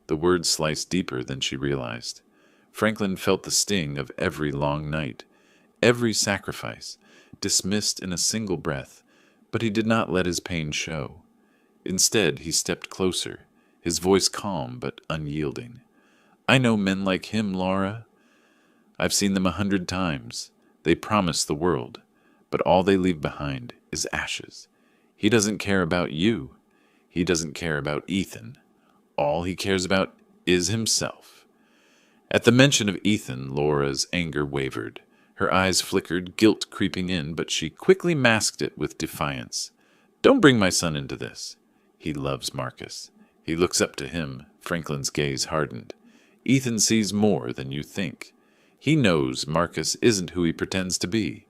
A: The words sliced deeper than she realized. Franklin felt the sting of every long night, every sacrifice, dismissed in a single breath, but he did not let his pain show. Instead, he stepped closer, his voice calm but unyielding. I know men like him, Laura. I've seen them 100 times. They promise the world, but all they leave behind is ashes. He doesn't care about you. He doesn't care about Ethan. All he cares about is himself. At the mention of Ethan, Laura's anger wavered. Her eyes flickered, guilt creeping in, but she quickly masked it with defiance. Don't bring my son into this. He loves Marcus. He looks up to him. Franklin's gaze hardened. Ethan sees more than you think. He knows Marcus isn't who he pretends to be.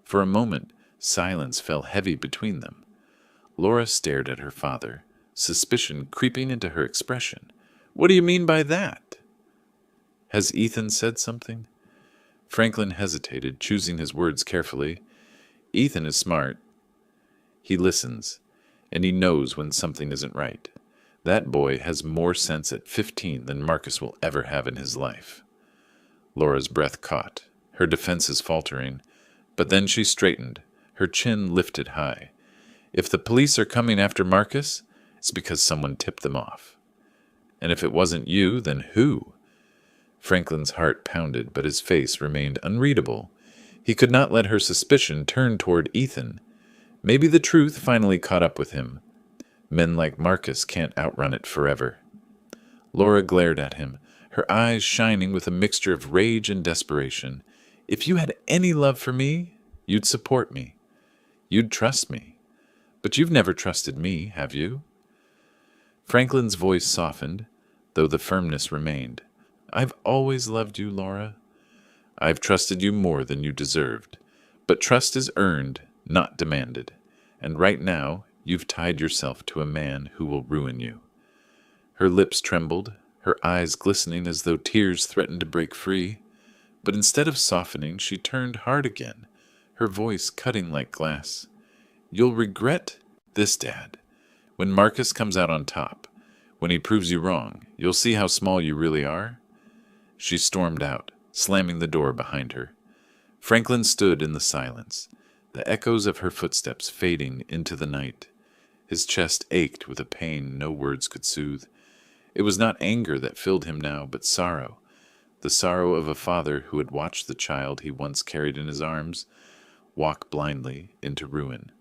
A: For a moment, silence fell heavy between them. Laura stared at her father, suspicion creeping into her expression. What do you mean by that? Has Ethan said something? Franklin hesitated, choosing his words carefully. Ethan is smart. He listens, and he knows when something isn't right. That boy has more sense at 15 than Marcus will ever have in his life. Laura's breath caught, her defenses faltering, but then she straightened, her chin lifted high. If the police are coming after Marcus, it's because someone tipped them off. And if it wasn't you, then who? Franklin's heart pounded, but his face remained unreadable. He could not let her suspicion turn toward Ethan. Maybe the truth finally caught up with him. Men like Marcus can't outrun it forever. Laura glared at him, her eyes shining with a mixture of rage and desperation. If you had any love for me, you'd support me. You'd trust me. But you've never trusted me, have you? Franklin's voice softened, though the firmness remained. I've always loved you, Laura. I've trusted you more than you deserved. But trust is earned, not demanded. And right now, you've tied yourself to a man who will ruin you. Her lips trembled, her eyes glistening as though tears threatened to break free. But instead of softening, she turned hard again, her voice cutting like glass. You'll regret this, Dad. When Marcus comes out on top, when he proves you wrong, you'll see how small you really are. She stormed out, slamming the door behind her. Franklin stood in the silence, the echoes of her footsteps fading into the night. His chest ached with a pain no words could soothe. It was not anger that filled him now, but sorrow, the sorrow of a father who had watched the child he once carried in his arms walk blindly into ruin.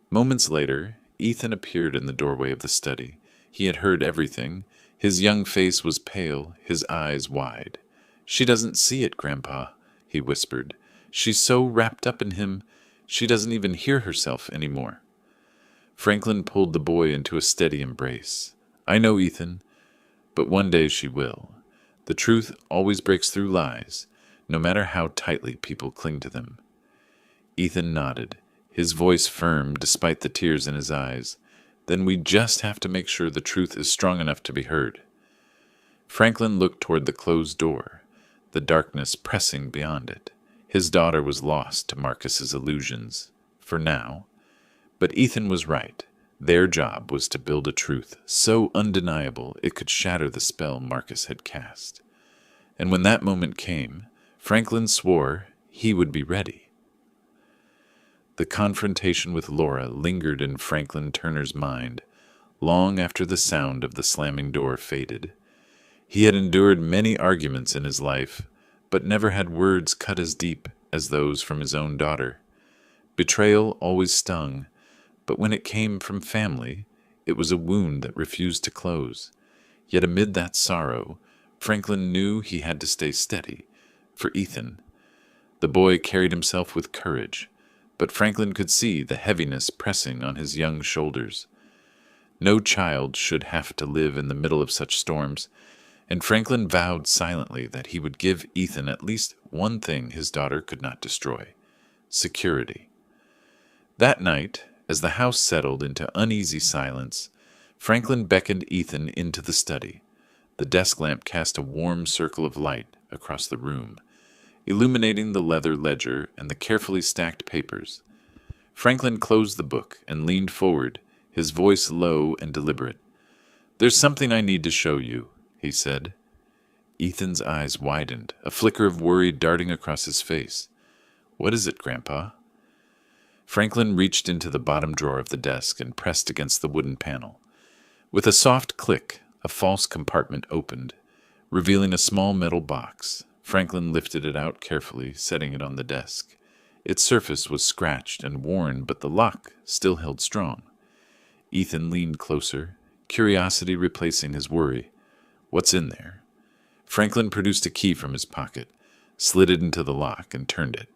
A: Moments later, Ethan appeared in the doorway of the study. He had heard everything. His young face was pale, his eyes wide. She doesn't see it, Grandpa, he whispered. She's so wrapped up in him, she doesn't even hear herself anymore. Franklin pulled the boy into a steady embrace. I know, Ethan, but one day she will. The truth always breaks through lies, no matter how tightly people cling to them. Ethan nodded, his voice firm despite the tears in his eyes. Then we just have to make sure the truth is strong enough to be heard. Franklin looked toward the closed door, the darkness pressing beyond it. His daughter was lost to Marcus's illusions, for now. But Ethan was right. Their job was to build a truth so undeniable it could shatter the spell Marcus had cast. And when that moment came, Franklin swore he would be ready. The confrontation with Laura lingered in Franklin Turner's mind long after the sound of the slamming door faded. He had endured many arguments in his life, but never had words cut as deep as those from his own daughter. Betrayal always stung, but when it came from family, it was a wound that refused to close. Yet amid that sorrow, Franklin knew he had to stay steady. For Ethan, the boy carried himself with courage, but Franklin could see the heaviness pressing on his young shoulders. No child should have to live in the middle of such storms, and Franklin vowed silently that he would give Ethan at least one thing his daughter could not destroy: security. That night, as the house settled into uneasy silence, Franklin beckoned Ethan into the study. The desk lamp cast a warm circle of light across the room, illuminating the leather ledger and the carefully stacked papers. Franklin closed the book and leaned forward, his voice low and deliberate. "There's something I need to show you," he said. Ethan's eyes widened, a flicker of worry darting across his face. "What is it, Grandpa?" Franklin reached into the bottom drawer of the desk and pressed against the wooden panel. With a soft click, a false compartment opened, revealing a small metal box. Franklin lifted it out carefully, setting it on the desk. Its surface was scratched and worn, but the lock still held strong. Ethan leaned closer, curiosity replacing his worry. "What's in there?" Franklin produced a key from his pocket, slid it into the lock, and turned it.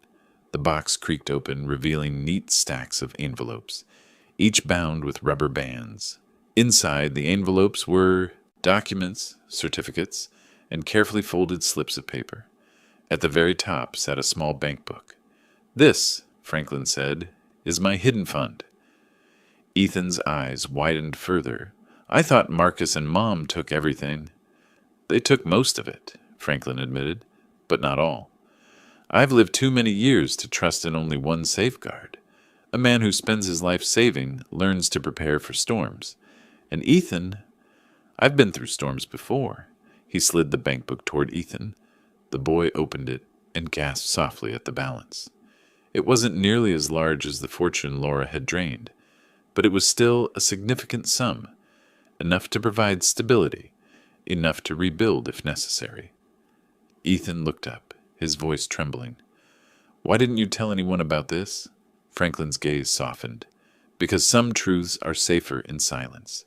A: The box creaked open, revealing neat stacks of envelopes, each bound with rubber bands. Inside the envelopes were documents, certificates, and carefully folded slips of paper. At the very top sat a small bank book. "This," Franklin said, "is my hidden fund." Ethan's eyes widened further. "I thought Marcus and Mom took everything." "They took most of it," Franklin admitted, "but not all. I've lived too many years to trust in only one safeguard. A man who spends his life saving learns to prepare for storms. And Ethan, I've been through storms before." He slid the bank book toward Ethan. The boy opened it and gasped softly at the balance. It wasn't nearly as large as the fortune Laura had drained, but it was still a significant sum, enough to provide stability, enough to rebuild if necessary. Ethan looked up, his voice trembling. "Why didn't you tell anyone about this?" Franklin's gaze softened. "Because some truths are safer in silence.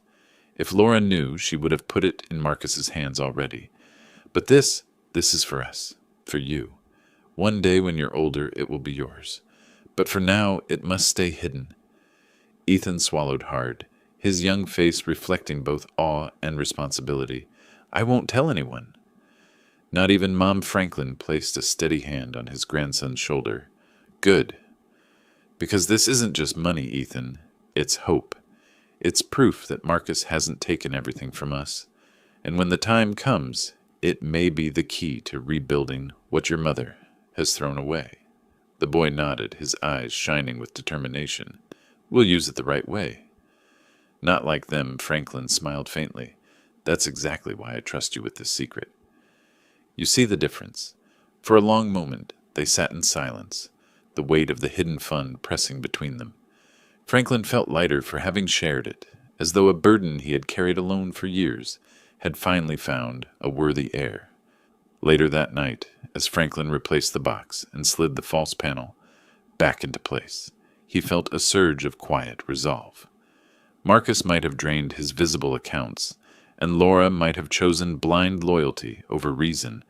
A: If Laura knew, she would have put it in Marcus's hands already. But this is for us, for you. One day when you're older, it will be yours. But for now, it must stay hidden." Ethan swallowed hard, his young face reflecting both awe and responsibility. "I won't tell anyone." Not even Mom Franklin placed a steady hand on his grandson's shoulder. "Good. Because this isn't just money, Ethan. It's hope. It's proof that Marcus hasn't taken everything from us. And when the time comes, it may be the key to rebuilding what your mother has thrown away." The boy nodded, his eyes shining with determination. "We'll use it the right way." "Not like them," Franklin smiled faintly. "That's exactly why I trust you with this secret." You see the difference. For a long moment, they sat in silence, the weight of the hidden fund pressing between them. Franklin felt lighter for having shared it, as though a burden he had carried alone for years had finally found a worthy heir. Later that night, as Franklin replaced the box and slid the false panel back into place, he felt a surge of quiet resolve. Marcus might have drained his visible accounts, and Laura might have chosen blind loyalty over reason,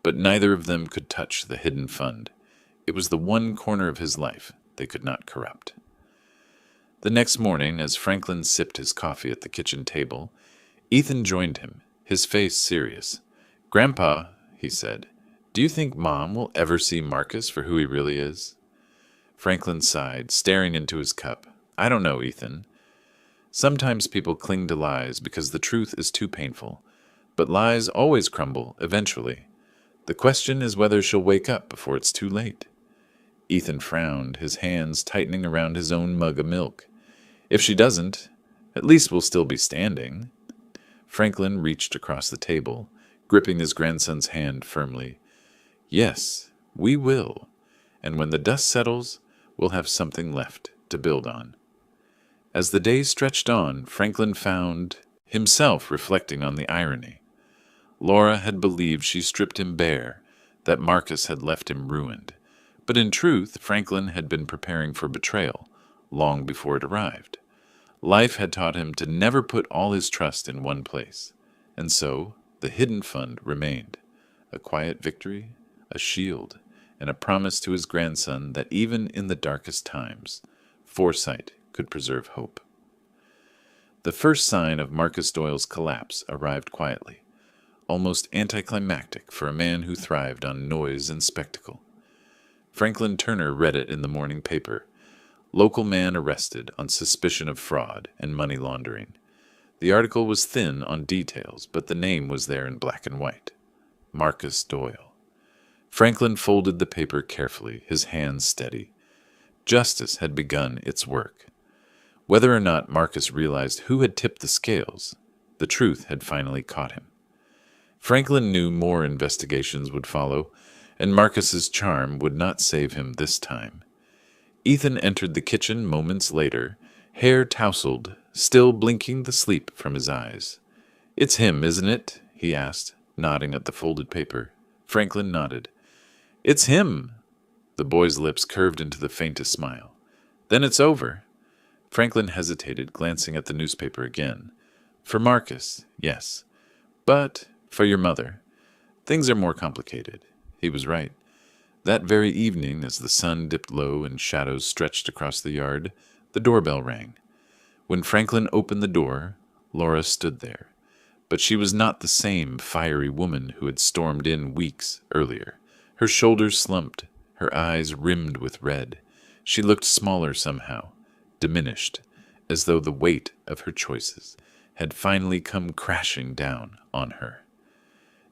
A: but neither of them could touch the hidden fund. It was the one corner of his life they could not corrupt. The next morning, as Franklin sipped his coffee at the kitchen table, Ethan joined him, his face serious. "Grandpa," he said, "do you think Mom will ever see Marcus for who he really is?" Franklin sighed, staring into his cup. "I don't know, Ethan. Sometimes people cling to lies because the truth is too painful, but lies always crumble eventually. The question is whether she'll wake up before it's too late." Ethan frowned, his hands tightening around his own mug of milk. "If she doesn't, at least we'll still be standing." Franklin reached across the table, gripping his grandson's hand firmly. "Yes, we will. And when the dust settles, we'll have something left to build on." As the days stretched on, Franklin found himself reflecting on the irony. Laura had believed she stripped him bare, that Marcus had left him ruined. But in truth, Franklin had been preparing for betrayal long before it arrived. Life had taught him to never put all his trust in one place, and so the hidden fund remained, a quiet victory, a shield, and a promise to his grandson that even in the darkest times, foresight could preserve hope. The first sign of Marcus Doyle's collapse arrived quietly, almost anticlimactic for a man who thrived on noise and spectacle. Franklin Turner read it in the morning paper. Local man arrested on suspicion of fraud and money laundering. The article was thin on details, but the name was there in black and white. Marcus Doyle. Franklin folded the paper carefully, his hands steady. Justice had begun its work. Whether or not Marcus realized who had tipped the scales, the truth had finally caught him. Franklin knew more investigations would follow, and Marcus's charm would not save him this time. Ethan entered the kitchen moments later, hair tousled, still blinking the sleep from his eyes. "It's him, isn't it?" he asked, nodding at the folded paper. Franklin nodded. "It's him!" The boy's lips curved into the faintest smile. "Then it's over." Franklin hesitated, glancing at the newspaper again. "For Marcus, yes. But for your mother, things are more complicated." He was right. That very evening, as the sun dipped low and shadows stretched across the yard, the doorbell rang. When Franklin opened the door, Laura stood there. But she was not the same fiery woman who had stormed in weeks earlier. Her shoulders slumped, her eyes rimmed with red. She looked smaller somehow, diminished, as though the weight of her choices had finally come crashing down on her.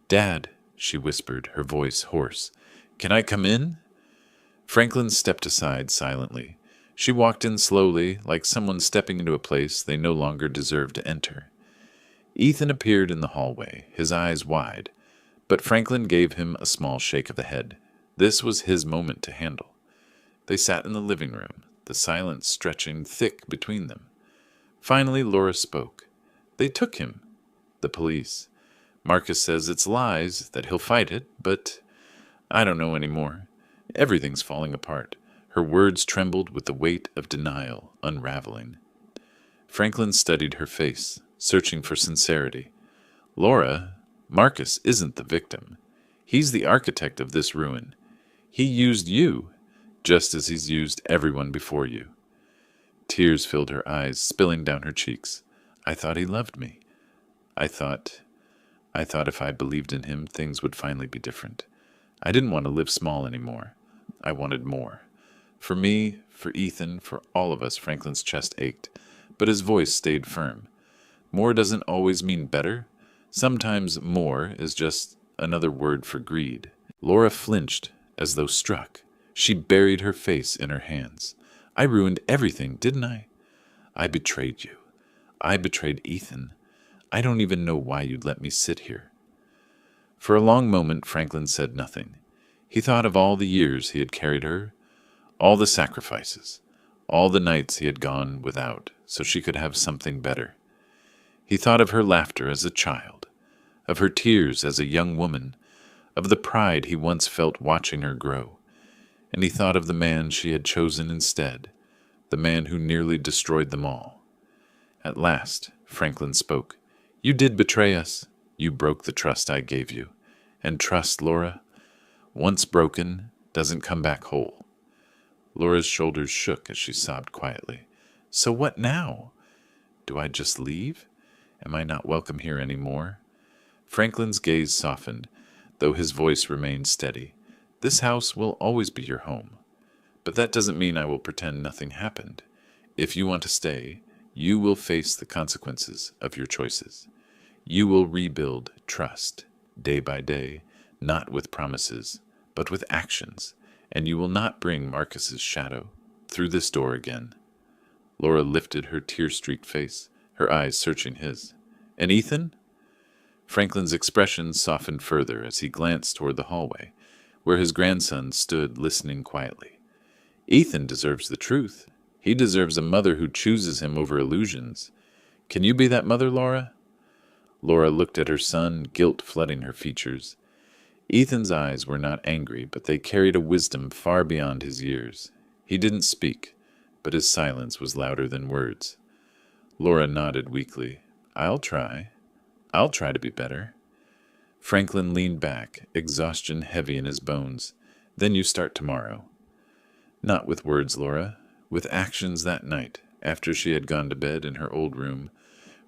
A: "Dad," she whispered, her voice hoarse, "can I come in?" Franklin stepped aside silently. She walked in slowly, like someone stepping into a place they no longer deserved to enter. Ethan appeared in the hallway, his eyes wide, but Franklin gave him a small shake of the head. This was his moment to handle. They sat in the living room, the silence stretching thick between them. Finally, Laura spoke. "They took him. The police. Marcus says it's lies, that he'll fight it, but I don't know anymore. Everything's falling apart." Her words trembled with the weight of denial unraveling. Franklin studied her face, searching for sincerity. "Laura, Marcus isn't the victim. He's the architect of this ruin. He used you, just as he's used everyone before you." Tears filled her eyes, spilling down her cheeks. "I thought he loved me. I thought if I believed in him, things would finally be different. I didn't want to live small anymore. I wanted more. For me, for Ethan, for all of us." Franklin's chest ached, but his voice stayed firm. "More doesn't always mean better. Sometimes more is just another word for greed." Laura flinched, as though struck. She buried her face in her hands. "I ruined everything, didn't I? I betrayed you. I betrayed Ethan. I don't even know why you'd let me sit here." For a long moment, Franklin said nothing. He thought of all the years he had carried her, all the sacrifices, all the nights he had gone without so she could have something better. He thought of her laughter as a child, of her tears as a young woman, of the pride he once felt watching her grow. And he thought of the man she had chosen instead, the man who nearly destroyed them all. At last, Franklin spoke. "You did betray us. You broke the trust I gave you. And trust, Laura, once broken, doesn't come back whole." Laura's shoulders shook as she sobbed quietly. "So what now? Do I just leave? Am I not welcome here any more?" Franklin's gaze softened, though his voice remained steady. "This house will always be your home. But that doesn't mean I will pretend nothing happened. If you want to stay, you will face the consequences of your choices. You will rebuild trust, day by day, not with promises, but with actions, and you will not bring Marcus's shadow through this door again." Laura lifted her tear-streaked face, her eyes searching his. "And Ethan?" Franklin's expression softened further as he glanced toward the hallway, where his grandson stood listening quietly. "Ethan deserves the truth. He deserves a mother who chooses him over illusions. Can you be that mother, Laura?" Laura looked at her son, guilt flooding her features. Ethan's eyes were not angry, but they carried a wisdom far beyond his years. He didn't speak, but his silence was louder than words. Laura nodded weakly. I'll try to be better." Franklin leaned back, exhaustion heavy in his bones. "Then you start tomorrow." "Not with words, Laura. With actions." That night, after she had gone to bed in her old room,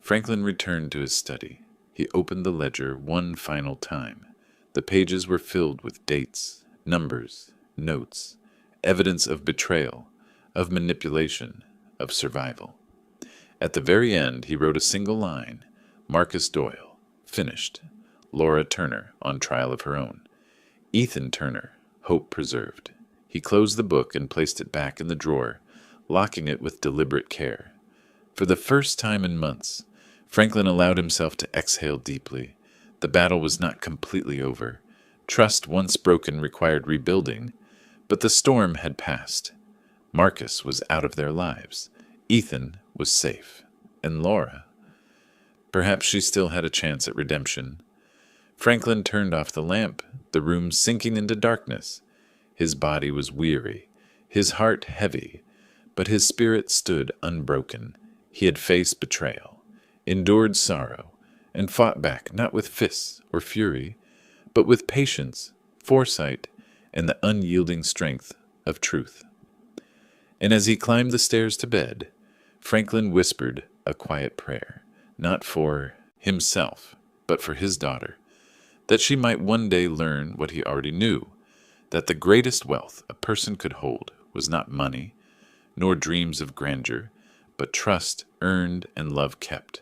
A: Franklin returned to his study. He opened the ledger one final time. The pages were filled with dates, numbers, notes, evidence of betrayal, of manipulation, of survival. At the very end, he wrote a single line: Marcus Doyle, finished. Laura Turner, on trial of her own. Ethan Turner, hope preserved. He closed the book and placed it back in the drawer, locking it with deliberate care. For the first time in months, Franklin allowed himself to exhale deeply. The battle was not completely over. Trust once broken required rebuilding, but the storm had passed. Marcus was out of their lives. Ethan was safe. And Laura? Perhaps she still had a chance at redemption. Franklin turned off the lamp, the room sinking into darkness. His body was weary, his heart heavy, but his spirit stood unbroken. He had faced betrayal, endured sorrow, and fought back not with fists or fury, but with patience, foresight, and the unyielding strength of truth. And as he climbed the stairs to bed, Franklin whispered a quiet prayer, not for himself, but for his daughter, that she might one day learn what he already knew, that the greatest wealth a person could hold was not money, nor dreams of grandeur, but trust earned and love kept.